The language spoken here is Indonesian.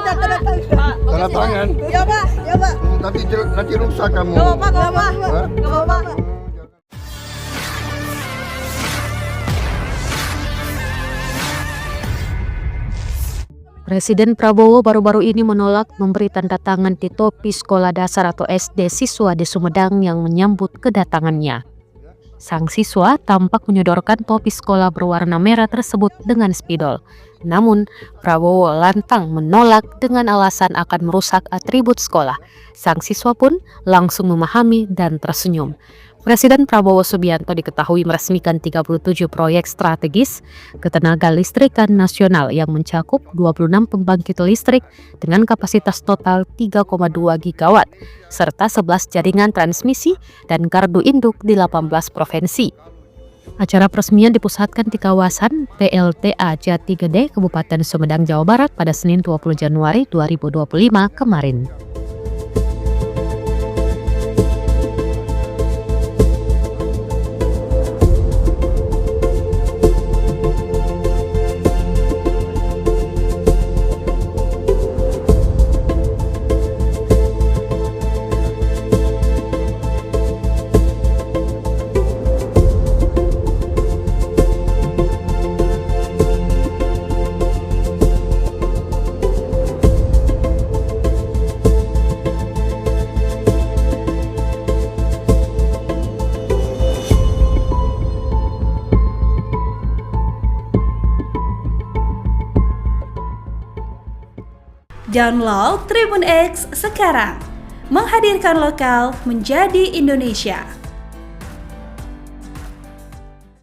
Tanda tangan. Ya Pak, ya Pak. Nanti rusak kamu. Gak apa-apa, gak apa-apa. Hah? Gak apa-apa. Presiden Prabowo baru-baru ini menolak memberi tanda tangan di topi sekolah dasar atau SD siswa di Sumedang yang menyambut kedatangannya. Sang siswa tampak menyodorkan topi sekolah berwarna merah tersebut dengan spidol. Namun, Prabowo lantang menolak dengan alasan akan merusak atribut sekolah. Sang siswa pun langsung memahami dan tersenyum. Presiden Prabowo Subianto diketahui meresmikan 37 proyek strategis ketenaga listrikan nasional yang mencakup 26 pembangkit listrik dengan kapasitas total 3,2 gigawatt, serta 11 jaringan transmisi dan gardu induk di 18 provinsi. Acara peresmian dipusatkan di kawasan PLTA Jati Gede, Kabupaten Sumedang, Jawa Barat pada Senin 20 Januari 2025 kemarin. Download Tribun X sekarang, menghadirkan lokal menjadi Indonesia.